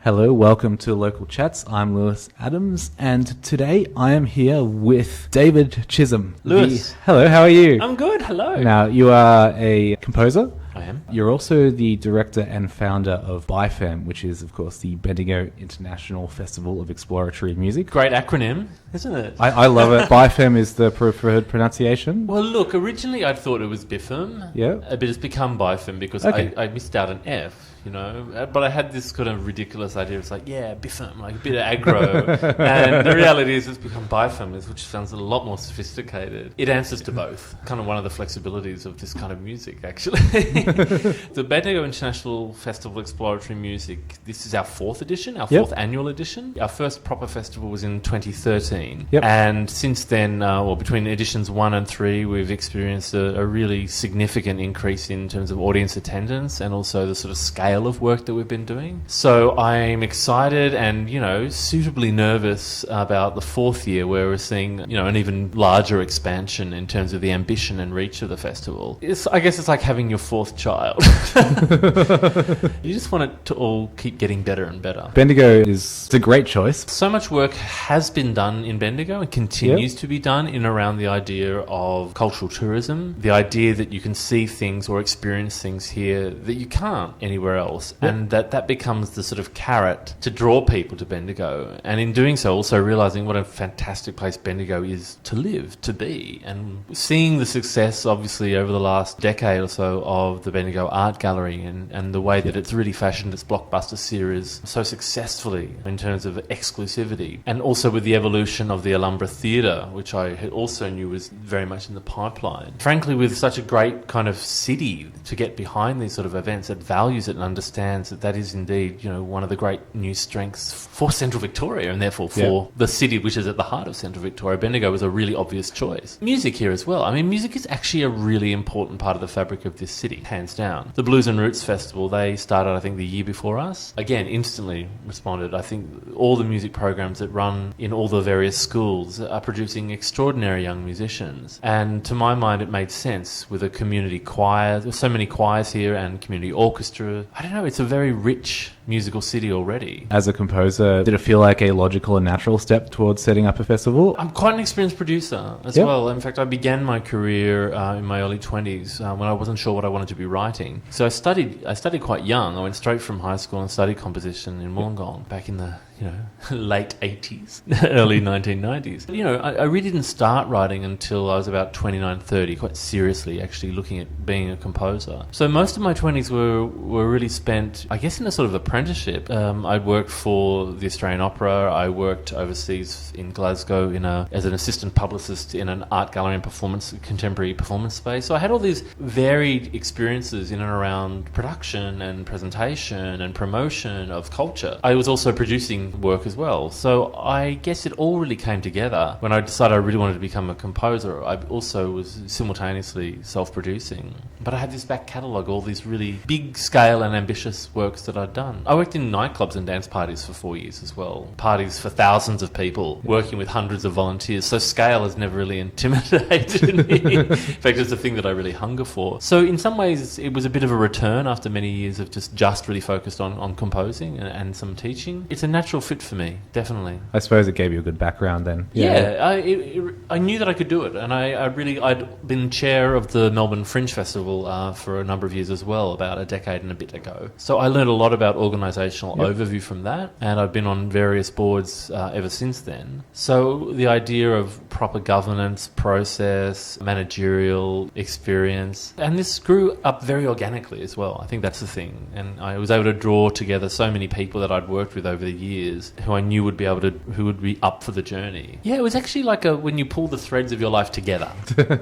Hello, welcome to Local Chats. I'm Lewis Adams, and today I am here with David Chisholm. Lewis. Hello, how are you? I'm good, hello. Now, you are a composer. I am. You're also the director and founder of BIFEM, which is, of course, the Bendigo International Festival of Exploratory Music. Great acronym, isn't it? I love it. BIFEM is the preferred pronunciation. Well, look, originally I thought it was BIFEM. Yeah. But it's become BIFEM because I missed out an F, you know. But I had this kind of ridiculous idea. It's like, yeah, BIFEM, like a bit of aggro. And the reality is it's become BIFEM, which sounds a lot more sophisticated. It answers to both. Kind of one of the flexibilities of this kind of music, actually. The Bendigo International Festival of Exploratory Music, this is our fourth edition, our fourth annual edition. Our first proper festival was in 2013. Yep. And since then, between editions 1 and 3, we've experienced a really significant increase in terms of audience attendance and also the sort of scale of work that we've been doing. So I'm excited and, suitably nervous about the fourth year where we're seeing, an even larger expansion in terms of the ambition and reach of the festival. I guess it's like having your fourth child. You just want it to all keep getting better and better. Bendigo is a great choice. So much work has been done in Bendigo and continues to be done in and around the idea of cultural tourism, the idea that you can see things or experience things here that you can't anywhere else, and that becomes the sort of carrot to draw people to Bendigo. And in doing so, also realising what a fantastic place Bendigo is to live, to be, and seeing the success, obviously, over the last decade or so of the Bendigo Art Gallery and the way that it's really fashioned its blockbuster series so successfully in terms of exclusivity, and also with the evolution of the Alhambra Theatre, which I had also knew was very much in the pipeline. Frankly, with such a great kind of city to get behind these sort of events that values it and understands that is indeed, one of the great new strengths for Central Victoria and therefore for the city which is at the heart of Central Victoria, Bendigo was a really obvious choice. Music here as well. I mean, music is actually a really important part of the fabric of this city, hands down. The Blues and Roots Festival, they started, I think, the year before us. Again, instantly responded. I think all the music programs that run in all the various schools are producing extraordinary young musicians. And to my mind, it made sense with a community choir. There's so many choirs here and community orchestra. I don't know, it's a very rich musical city already. As a composer, did it feel like a logical and natural step towards setting up a festival? I'm quite an experienced producer as well. In fact, I began my career in my early 20s when I wasn't sure what I wanted to be writing. So I studied quite young. I went straight from high school and studied composition in Wollongong back in the late 80s, early 1990s. I really didn't start writing until I was about 29, 30, quite seriously actually looking at being a composer. So most of my 20s were really spent, I guess, in a sort of apprenticeship. I'd worked for the Australian Opera. I worked overseas in Glasgow as an assistant publicist in an art gallery and contemporary performance space. So I had all these varied experiences in and around production and presentation and promotion of culture. I was also producing work as well. So I guess it all really came together. When I decided I really wanted to become a composer, I also was simultaneously self-producing. But I had this back catalogue, all these really big scale and ambitious works that I'd done. I worked in nightclubs and dance parties for 4 years as well. Parties for thousands of people, working with hundreds of volunteers. So scale has never really intimidated me. In fact, it's a thing that I really hunger for. So in some ways, it was a bit of a return after many years of just really focused on composing and some teaching. It's a natural fit for me, definitely. I suppose it gave you a good background then. I knew that I could do it, and I'd been chair of the Melbourne Fringe Festival for a number of years as well, about a decade and a bit ago. So I learned a lot about organisational overview from that, and I've been on various boards ever since then. So the idea of proper governance, process, managerial experience, and this grew up very organically as well. I think that's the thing, and I was able to draw together so many people that I'd worked with over the years who I knew would be up for the journey. Yeah, it was actually like when you pull the threads of your life together.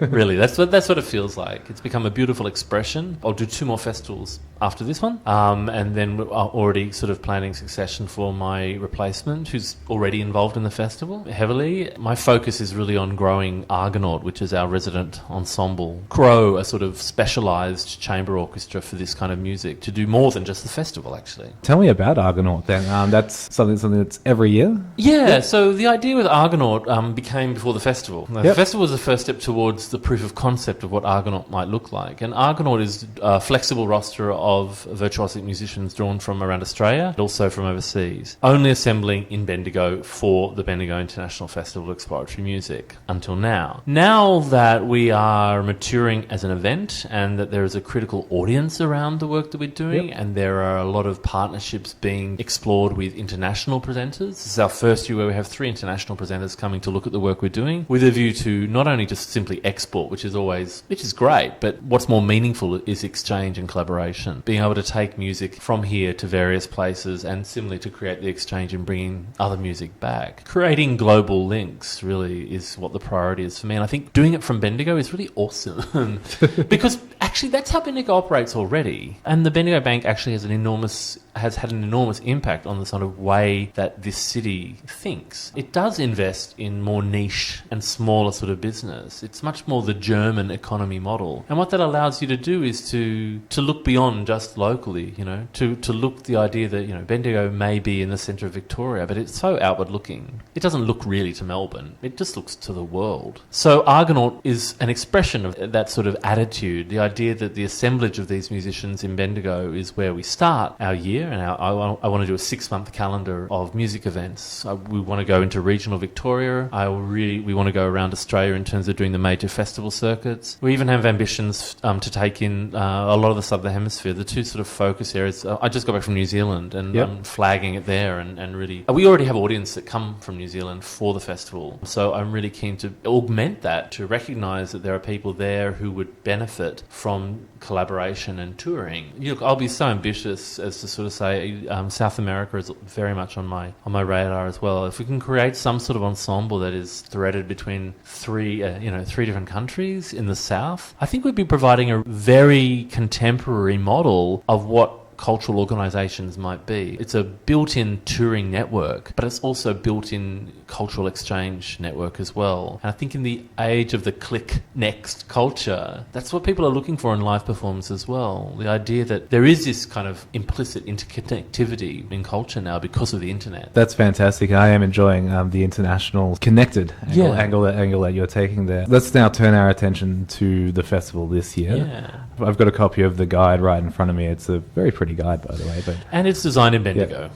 Really, that's what it feels like. It's become a beautiful expression. I'll do 2 more festivals after this one, and then we're already sort of planning succession for my replacement, who's already involved in the festival heavily. My focus is really really on growing Argonaut, which is our resident ensemble, grow a sort of specialised chamber orchestra for this kind of music to do more than just the festival, actually. Tell me about Argonaut then. That's something that's every year? Yeah, so the idea with Argonaut became before the festival. The festival was the first step towards the proof of concept of what Argonaut might look like. And Argonaut is a flexible roster of virtuosic musicians drawn from around Australia, but also from overseas, only assembling in Bendigo for the Bendigo International Festival of Exploratory Music until now. Now that we are maturing as an event and that there is a critical audience around the work that we're doing, and there are a lot of partnerships being explored with international presenters. This is our first year where we have 3 international presenters coming to look at the work we're doing with a view to not only just simply export, which is great, but what's more meaningful is exchange and collaboration. Being able to take music from here to various places and similarly to create the exchange and bringing other music back. Creating global links really is what the priority is for me. And I think doing it from Bendigo is really awesome because actually that's how Bendigo operates already. And the Bendigo Bank actually has had an enormous impact on the sort of way that this city thinks. It does invest in more niche and smaller sort of business. It's much more the German economy model. And what that allows you to do is to look beyond just locally, to look the idea that, Bendigo may be in the centre of Victoria, but it's so outward looking. It doesn't look really to Melbourne. It just looks to the world. So Argonaut is an expression of that sort of attitude, the idea that the assemblage of these musicians in Bendigo is where we start our year, and I want to do a 6-month calendar of music events. We want to go into regional Victoria. We want to go around Australia in terms of doing the major festival circuits. We even have ambitions to take in a lot of the Southern Hemisphere, the 2 sort of focus areas. I just got back from New Zealand and I'm flagging it there and really... We already have audience that come from New Zealand for the festival. So I'm really keen to augment that, to recognise that there are people there who would benefit from collaboration and touring. Look, I'll be so ambitious as to sort of say South America is very much on my radar as well. If we can create some sort of ensemble that is threaded between 3 different countries in the South, I think we'd be providing a very contemporary model of what cultural organisations might be. It's a built-in touring network, but it's also built-in cultural exchange network as well. And I think in the age of the click next culture, that's what people are looking for in live performance as well. The idea that there is this kind of implicit interconnectivity in culture now because of the internet. That's fantastic. I am enjoying the international connected angle that you're taking there. Let's now turn our attention to the festival this year. Yeah. I've got a copy of the guide right in front of me. It's a very pretty guide, by the way. And it's designed in Bendigo.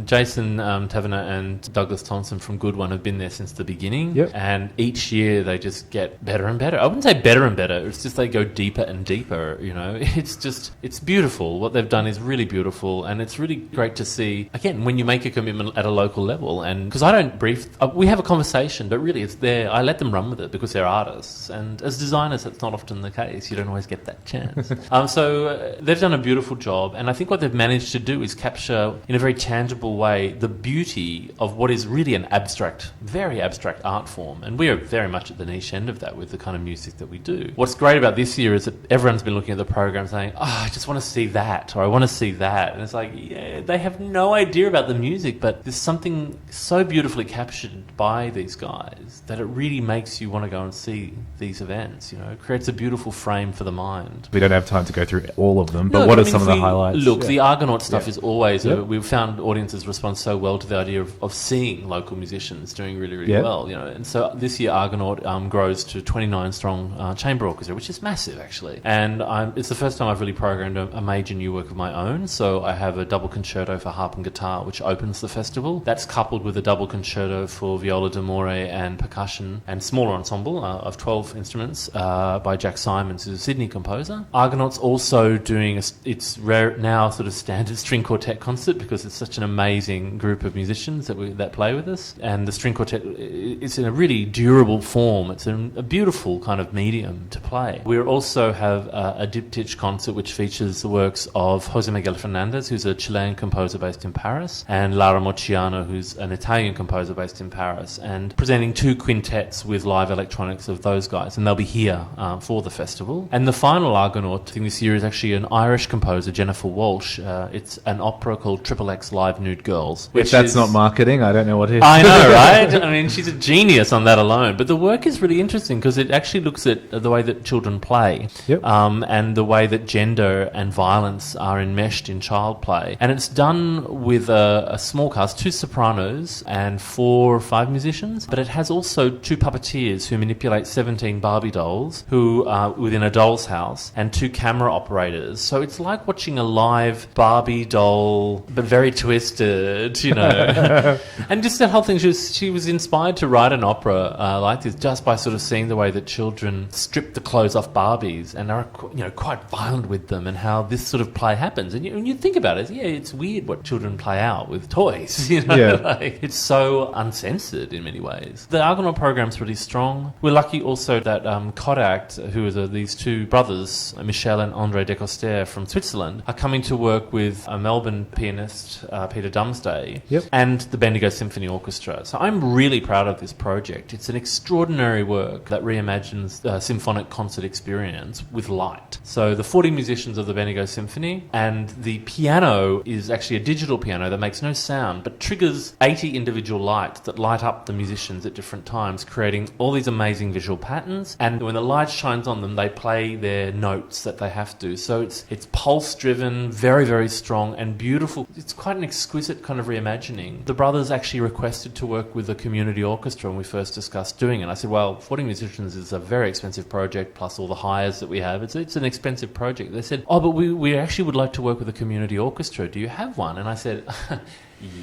Jason Taverner and Douglas Thompson from Good One have been there since the beginning. And each year they just get better and better. I wouldn't say better and better. It's just they go deeper and deeper. It's beautiful. What they've done is really beautiful, and it's really great to see. Again, when you make a commitment at a local level, and because I don't brief, we have a conversation, but really it's there. I let them run with it because they're artists, and as designers, that's not often the case. You don't always get that chance. So they've done a beautiful job, and I think what they've managed to do is capture in a very tangible way the beauty of what is really an abstract, very abstract art form, and we are very much at the niche end of that with the kind of music that we do. What's great about this year is that everyone's been looking at the program saying, I just want to see that, or I want to see that, and it's like, they have no idea about the music, but there's something so beautifully captured by these guys that it really makes you want to go and see these events. It creates a beautiful frame for the mind. We don't have time to go through all of them, but what are some of the highlights? Look, the Argonaut stuff is always... We've found audiences respond so well to the idea of seeing local musicians doing really, really well. And so this year Argonaut grows to 29-strong chamber orchestra, which is massive, actually. And it's the first time I've really programmed a major new work of my own. So I have a double concerto for harp and guitar, which opens the festival. That's coupled with a double concerto for viola d'amore and percussion and smaller ensemble of 12 instruments by Jack Simons, who's a Sydney composer. Argonaut's also doing its rare now sort of standard string quartet concert because it's such an amazing group of musicians that play with us. And the string quartet, it's in a really durable form. It's a beautiful kind of medium to play. We also have a diptych concert which features the works of Jose Miguel Fernandez, who's a Chilean composer based in Paris, and Lara Mocciano, who's an Italian composer based in Paris, and presenting 2 quintets with live electronics of those guys, and they'll be here for the festival. And the final Argonaut thing this year is actually an Irish composer, Jennifer Jennifer Walsh. It's an opera called XXX Live Nude Girls. If that's not marketing, I don't know what is. I know, right? I mean, she's a genius on that alone. But the work is really interesting because it actually looks at the way that children play, and the way that gender and violence are enmeshed in child play. And it's done with a small cast, 2 sopranos and 4 or 5 musicians. But it has also 2 puppeteers who manipulate 17 Barbie dolls who are within a doll's house, and 2 camera operators. So it's like watching a live Barbie doll, but very twisted, you know. And just that whole thing, she was inspired to write an opera like this just by sort of seeing the way that children strip the clothes off Barbies and are, you know, quite violent with them, and how this sort of play happens. And you think about it, it's weird what children play out with toys, you know. Yeah. Like, it's so uncensored in many ways. The Argonaut program's really strong. We're lucky also that Kodak, who are these 2 brothers, Michel and André Decoster from Switzerland, are coming to work with a Melbourne pianist, Peter Dumsday, and the Bendigo Symphony Orchestra. So I'm really proud of this project. It's an extraordinary work that reimagines the symphonic concert experience with light. So the 40 musicians of the Bendigo Symphony, and the piano is actually a digital piano that makes no sound but triggers 80 individual lights that light up the musicians at different times, creating all these amazing visual patterns. And when the light shines on them, they play their notes that they have to. So it's pulse-driven, very, very strong and beautiful. It's quite an exquisite kind of reimagining. The brothers actually requested to work with a community orchestra when we first discussed doing it. I said, well, 40 musicians is a very expensive project, plus all the hires that we have. It's an expensive project. They said, oh, but we actually would like to work with a community orchestra. Do you have one? And I said...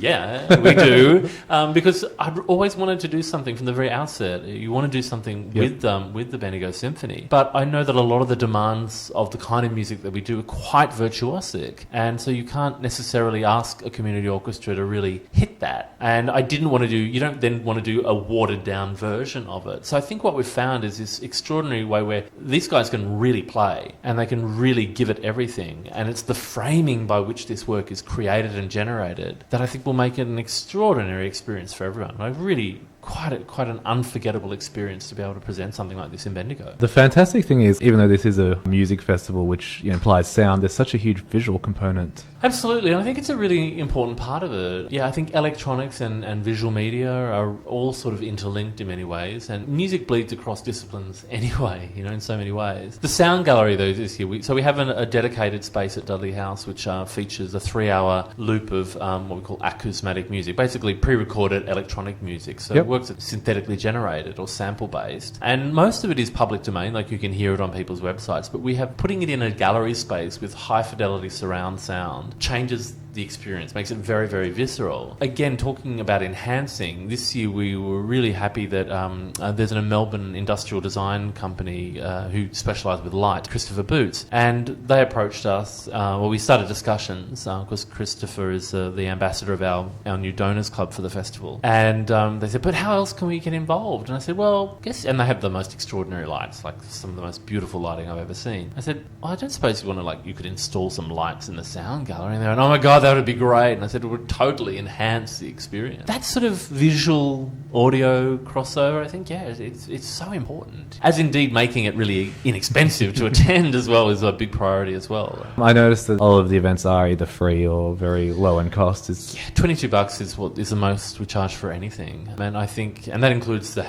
Yeah, we do, because I'd always wanted to do something from the very outset. You want to do something with the Bendigo Symphony. But I know that a lot of the demands of the kind of music that we do are quite virtuosic, and so you can't necessarily ask a community orchestra to really hit that. And I didn't want to do, you don't then want to do a watered down version of it. So I think what we've found is this extraordinary way where these guys can really play, and they can really give it everything. And it's the framing by which this work is created and generated that I think will make it an extraordinary experience for everyone. I really quite an unforgettable experience to be able to present something like this in Bendigo. The fantastic thing is, even though this is a music festival which implies sound, there's such a huge visual component. Absolutely, and I think it's a really important part of it. Yeah, I think electronics and visual media are all sort of interlinked in many ways, and music bleeds across disciplines anyway, you know, in so many ways. The sound gallery, though, this year, we have a dedicated space at Dudley House which features a 3-hour loop of what we call acousmatic music, basically pre-recorded electronic music. So it works synthetically generated or sample-based. And most of it is public domain, like you can hear it on people's websites, but we have putting it in a gallery space with high-fidelity surround sound changes the experience, makes it very, very visceral. Again, talking about enhancing, this year we were really happy that there's a Melbourne industrial design company who specialise with light, Christopher Boots, and they approached us. We started discussions because Christopher is the ambassador of our new donors club for the festival, and they said, but how else can we get involved? And I said, well, guess, and they have the most extraordinary lights, like some of the most beautiful lighting I've ever seen. I said, well, I don't suppose you want to, you could install some lights in the sound gallery. And they went, oh my God, that would be great. And I said, it would totally enhance the experience. That sort of visual audio crossover, I think, it's so important. As indeed making it really inexpensive to attend as well is a big priority as well. I noticed that all of the events are either free or very low in cost. $22 is what is the most we charge for anything. And I think, and that includes the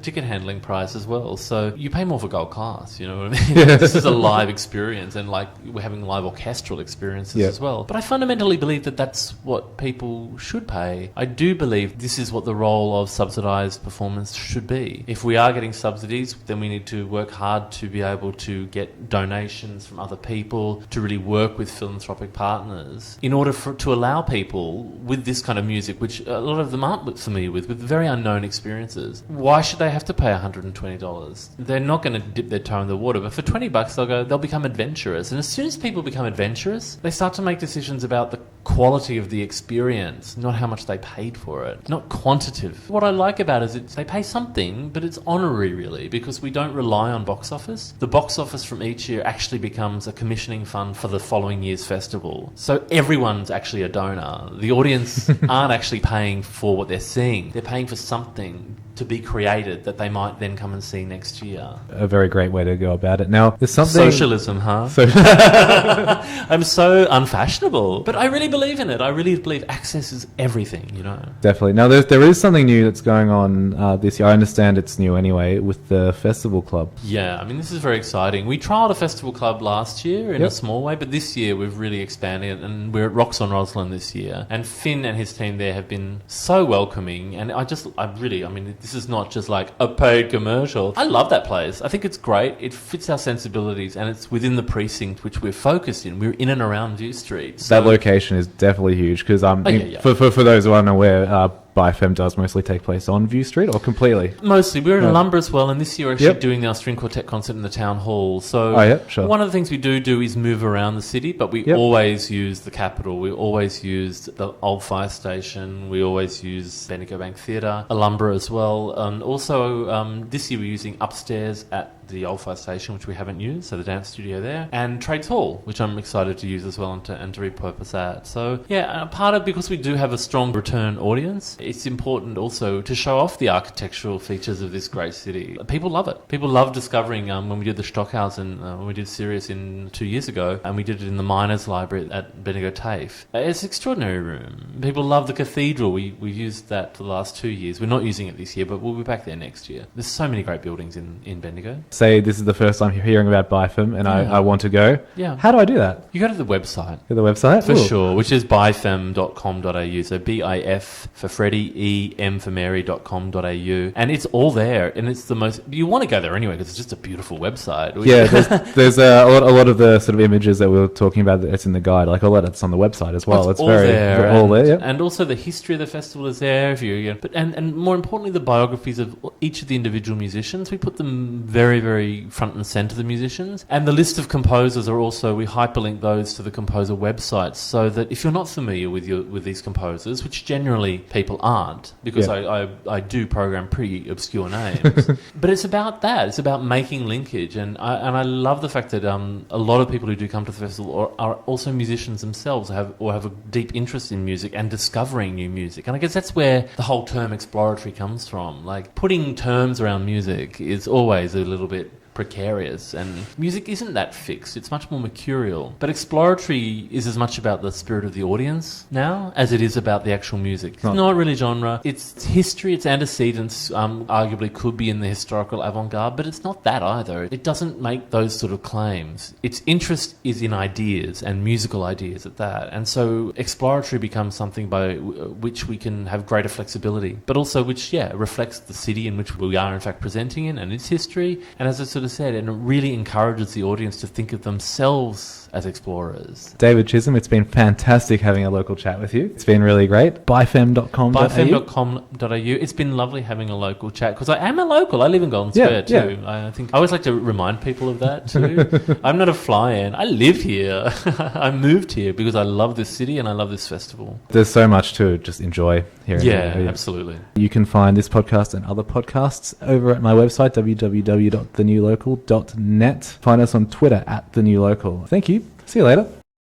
ticket handling price as well. So you pay more for gold class, you know what I mean? This is a live experience, and we're having live orchestral experiences as well. But I fundamentally believe that that's what people should pay. I do believe this is what the role of subsidised performance should be. If we are getting subsidies, then we need to work hard to be able to get donations from other people, to really work with philanthropic partners in order to allow people with this kind of music, which a lot of them aren't familiar with very unknown experiences. Why should they have to pay $120? They're not going to dip their toe in the water, but for $20 they'll become adventurous. And as soon as people become adventurous, they start to make decisions about the quality of the experience, not how much they paid for it, not quantitative. What I like about it is they pay something, but it's honorary really, because we don't rely on box office. The box office from each year actually becomes a commissioning fund for the following year's festival. So everyone's actually a donor. The audience aren't actually paying for what they're seeing. They're paying for something to be created that they might then come and see next year. A very great way to go about it. Now, there's something... Socialism, huh? I'm so unfashionable. But I really believe in it. I really believe access is everything, you know. Definitely. Now, there is something new that's going on this year. I understand it's new anyway, with the Festival Club. Yeah, I mean, this is very exciting. We trialled a Festival Club last year in a small way, but this year we've really expanded it, and we're at Rocks on Roslyn this year. And Finn and his team there have been so welcoming, and this is not just like a paid commercial. I love that place. I think it's great. It fits our sensibilities, and it's within the precinct which we're focused in. We're in and around View Street. So that location is definitely huge because for those who aren't aware, BIFEM does mostly take place on View Street or completely? Mostly. We're in Alhambra as well, and this year we're actually doing our string quartet concert in the town hall. So one of the things we do is move around the city, but we always use the capital. We always use the old fire station. We always use Bendigo Bank Theatre, Alhambra as well. And also this year we're using upstairs at the old fire station, which we haven't used, so the dance studio there, and Trades Hall, which I'm excited to use as well and to repurpose that. So part of, because we do have a strong return audience, it's important also to show off the architectural features of this great city. People love it. People love discovering when we did the Stockhausen, when we did Sirius 2 years ago, and we did it in the Miners Library at Bendigo TAFE. It's an extraordinary room. People love the cathedral. We've used that for the last 2 years. We're not using it this year, but we'll be back there next year. There's so many great buildings in Bendigo. Say this is the first time you're hearing about BIFEM and I want to go. Yeah. How do I do that? You go to the website. To the website? For sure, which is bifem.com.au. So BIF for Freddie, EM for Mary.com.au. And it's all there. And it's the most... You want to go there anyway because it's just a beautiful website. Yeah, there's a lot of the sort of images that we were talking about that's in the guide. Like all that's on the website as well. It's all very there. All there, yeah. And also the history of the festival is there. And more importantly, the biographies of each of the individual musicians. We put them very, very front and centre, the musicians. And the list of composers are also, we hyperlink those to the composer websites so that if you're not familiar with these composers, which generally people aren't, because I do program pretty obscure names, but it's about that. It's about making linkage. And I love the fact that a lot of people who do come to the festival are also musicians themselves or have a deep interest in music and discovering new music. And I guess that's where the whole term exploratory comes from. Like putting terms around music is always a little bit precarious, and music isn't that fixed. It's much more mercurial. But exploratory is as much about the spirit of the audience now as it is about the actual music. It's not really genre. It's history, its antecedents arguably could be in the historical avant-garde, but it's not that either. It doesn't make those sort of claims. Its interest is in ideas and musical ideas at that. And so exploratory becomes something by which we can have greater flexibility, but also which, reflects the city in which we are in fact presenting in and its history. And as I sort of said, and it really encourages the audience to think of themselves as explorers. David Chisholm, it's been fantastic having a local chat with you. It's been really great. Bifem.com.au. Bifem.com.au. It's been lovely having a local chat because I am a local. I live in Golden Square too. I think I always like to remind people of that too. I'm not a fly-in. I live here. I moved here because I love this city and I love this festival. There's so much to just enjoy here. Absolutely. You can find this podcast and other podcasts over at my website, www.thenewlocal.net. Find us on Twitter @thenewlocal. Thank you. See you later.